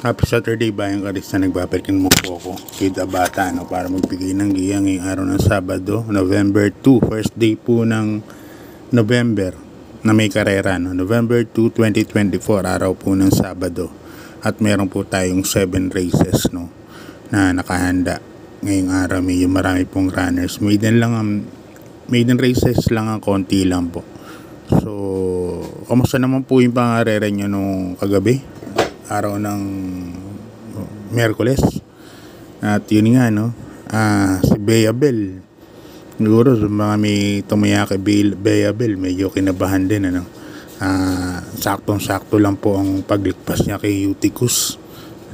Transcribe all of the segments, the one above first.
Happy Saturday, bayang karista, nagbabalikan mo po ako kay Bata, no, para magbigay ng giya ngayong araw ng Sabado, November 2, first day po ng November na may karera, no? November 2, 2024, araw po ng Sabado, at meron po tayong 7 races, no, na nakahanda ngayong araw. Medyo marami pong runners, maiden races lang, ang konti lang po. So, kamusta naman po yung pangarera nyo nung kagabi, araw ng Miyerkules? At yun nga, no, si Bea Bell, siguro sa mga may tumaya kay Bea Bell, medyo kinabahan din, ano. Saktong-sakto lang po ang pagligpas niya kay Eutychus.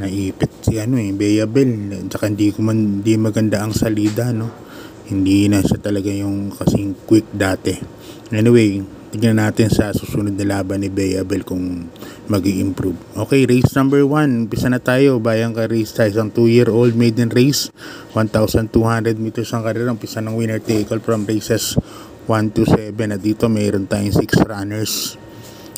Naipit si Bea Bell, tsaka hindi maganda ang salida, no. Hindi na siya talaga yung kasing quick dati. Anyway, tignan natin sa susunod na laban ni Bea Bell kung mag-i-improve. Okay, race number 1. Umpisa na tayo. Bayang karista, isang 2-year-old maiden race. 1,200 meters ang karera. Umpisa ng winner take all from races 1 to 7. At dito mayroon tayong 6 runners.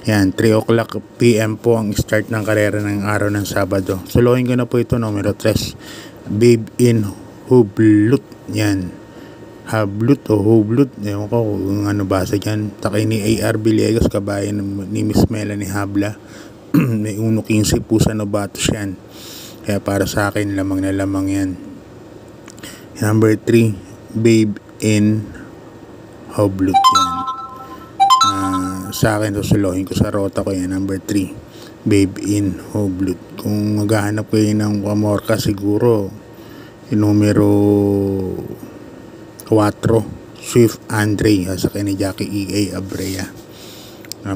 Yan, 3 o'clock PM po ang start ng karera ng araw ng Sabado. Suluhin ko na po ito, numero 3. Babe in Hublut. Yan. Hablut o Hublut, ewan ko kung ano basa dyan. Takay ni A.R. Villegas, kabayan ni Miss Melanie Habla. May 1.15 po sa Novatos yan, kaya para sa akin lamang na lamang yan. Number 3, Babe in Hublut yan. Sa akin, susulohin ko sa rota ko yan, number 3, Babe in Hublut. Kung maghahanap kayo ng pamorka, siguro yung numero 4, Swift Andre, sa kay ni Jackie E.A. Abrea,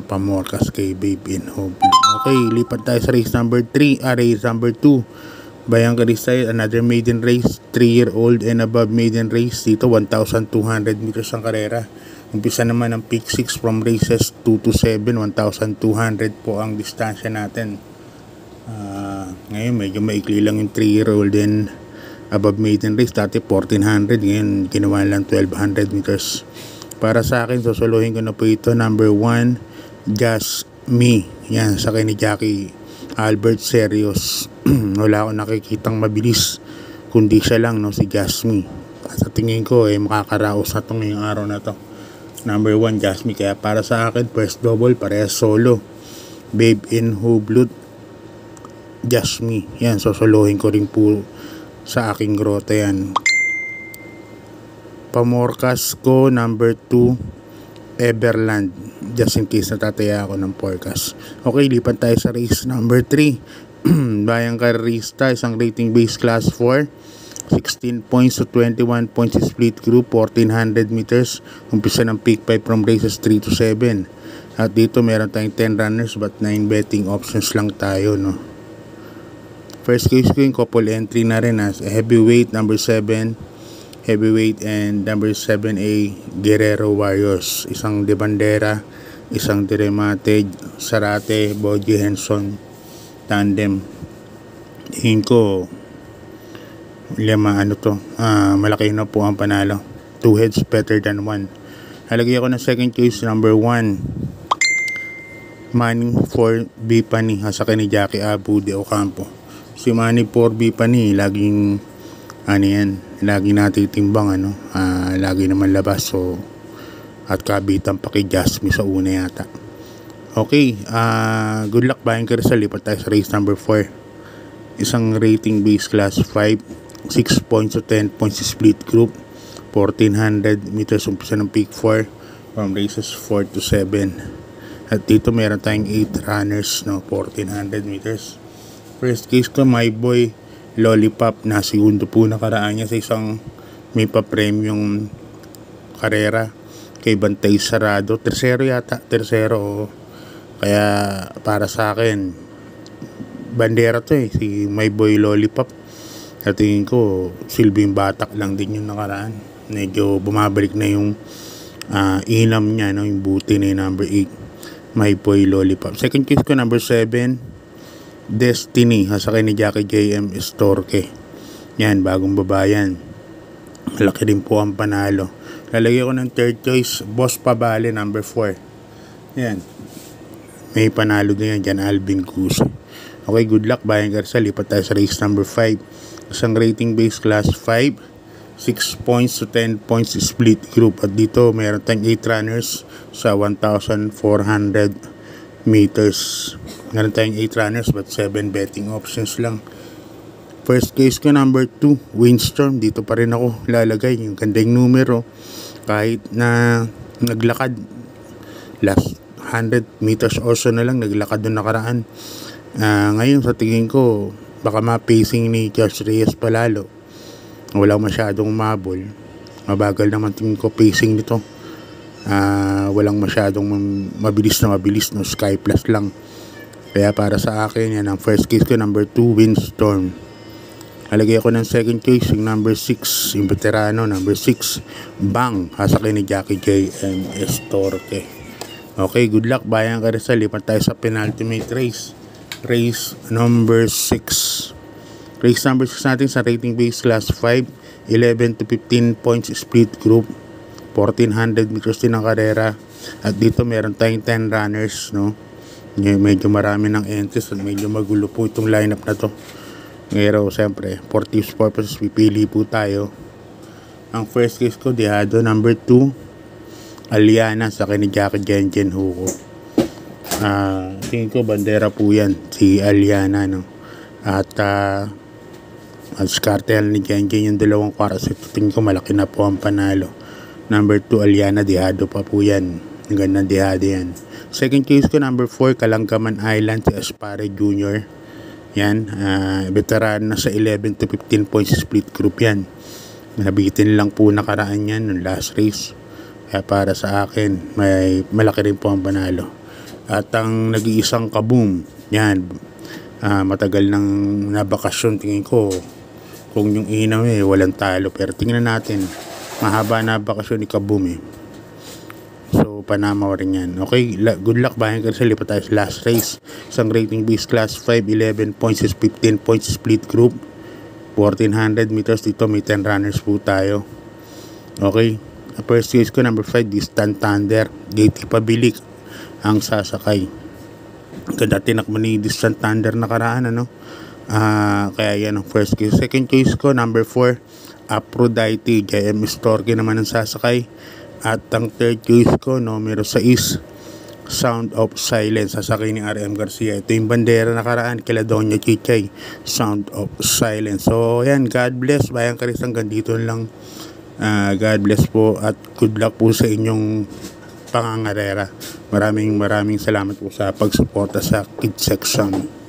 pamorkas kay Babe in Hublut. Okay, lipat tayo sa race number 3, race number 2. Bayang karista, another maiden race, 3-year-old and above maiden race. Dito 1,200 meters ang karera. Umpisa naman ang peak 6 from races 2 to 7, 1,200 po ang distansya natin. Ngayon medyo maikli lang yung 3-year-old and above maiden race. Dati 1,400, ngayon ginawa lang 1,200 meters. Para sa akin, susuluhin ko na po ito, number 1, Just Me. Yan, sa kay ni Jackie Albert Serios. Wala akong nakikitang mabilis, kundi siya lang, no, si Just Me. Sa tingin ko, makakaraos na ito ngayong araw na to. Number 1, Just Me. Kaya para sa akin, first double, parehas solo. Babe in Hublut, Just Me. Yan, susuluhin ko rin po sa aking grota yan. Pamorkas ko, number 2, Everland, just in case natataya ako ng forecast. Okay, lipat tayo sa race number 3. Bayang karista, isang rating base class 4, 16 points to 21 points split group, 1,400 meters. Umpisa ng peak 5 from races 3 to 7. At dito meron tayong 10 runners but 9 betting options lang tayo, no. First case ko yung couple entry na rin, as heavyweight number 7, heavyweight and number 7A Guerrero Warriors. Isang de Bandera, isang de Remate, Sarate, Boji Henson tandem. Tingin ko malaki na po ang panalo. 2 heads better than 1. Halagay ako ng second case, number 1, Manny 4B Pani, sa kay ni Jackie Abu de Ocampo. Si Manny 4B Pani, laging lagi natitimbang, lagi naman labas, so, at kabitan pa kay Jasmine sa una yata. Okay, good luck bayang karista. Lipat tayo sa race number 4. Isang rating base class 5, 6 points to 10 points split group, 1,400 meters. Umpisa ng peak 4 from races 4 to 7. At dito meron tayong 8 runners, no, 1,400 meters. First case ko, my boy Lollipop, na segundo po nakaraan niya sa isang may pa-premium karera kay Bantay Sarado. Tercero yata, kaya para sa akin bandera to, si my boy Lollipop. Sa tingin ko, silbing batak lang din yung nakaraan. Medyo bumabalik na yung inam niya, no, yung buti na yung number 8, my boy Lollipop. Second case ko, number 7, Destiny, sa kay ni Jackie J.M. Estorque. Yan, bagong babayan. Malaki din po ang panalo. Lalagay ko ng third choice, Boss Pabale, number 4. Yan. may panalo din yan dyan, Alvin Cruz. Okay, good luck Bayan Garza. Lipat tayo sa race number 5. Isang rating base class 5, 6 points to 10 points split group. At dito mayroon tayong 8 runners sa 1,400 meters. Meron tayong 8 runners but 7 betting options lang. First case ko number 2, Windstorm. Dito pa rin ako lalagay yung gandang numero kahit na naglakad last 100 meters or so na lang naglakad doon nakaraan. Ngayon sa tingin ko baka ma-pacing ni Josh Reyes palalo. Walang masyadong mabol. Mabagal naman tingin ko pacing nito. Walang masyadong mabilis no, Sky Plus lang. Kaya para sa akin yan ang first case ko number 2, Windstorm. Halagay ako ng second case yung number 6, yung veterano number 6, Bang, hasakay ni Jackie J. M. Estorque. Okay, good luck Bayan Garza. Lipat tayo sa penultimate race. Race number 6. Race number 6 natin sa rating base class 5, 11 to 15 points split group. 1,400 meters din ang karera. At dito meron tayong 10 runners, no? Medyo marami ng entries at medyo magulo po itong lineup na to. Ngayon, siyempre, for tips purposes, pipili po tayo. Ang first case ko, Dehado, number 2, Aliana, sa ni Jackie Jenjen Hugo. Tingin ko, bandera po yan, si Aliana, no? At cartel ni Jenjen, yung dalawang kwaras, tingin ko, malaki na po ang panalo. Number 2, Aliana, Dehado pa po yan. Ang gandang Dehado yan. Second case ko, number 4, Kalangkaman Island, si Aspare Jr. Yan, veteran na sa 11 to 15 points split group yan. Nabitin lang po nakaraan yan ng last race. Kaya para sa akin, may malaki rin po ang panalo. At ang nag-iisang Kaboom, yan, matagal nang nabakasyon. Tingin ko, kung yung inaw walang talo. Pero tingnan natin, mahaba na bakasyon ni Kaboom So, panamaw rin yan. Okay, good luck Bayan Garza. Lipat tayo sa last race. Isang rating base class 5, 11 points is 15 points split group. 1,400 meters. Dito may 10 runners po tayo. Okay, first race ko number 5, Distant Thunder. Gate Pabilik ang sasakay. Ganda tinakbo ni Distant Thunder nakaraan, ano? Kaya yan ang first case. Second case ko number 4, Aphrodite. JM Estorque naman ang sasakay. At ang third case ko numero 6, Sound of Silence, sasakay ni RM Garcia. Ito yung bandera nakaraan kila Doña Chichay, Sound of Silence. So yan, God bless Bayan Garza, hanggang dito lang. God bless po at good luck po sa inyong pangangarera. Maraming salamat po sa pagsuporta sa Kids Section.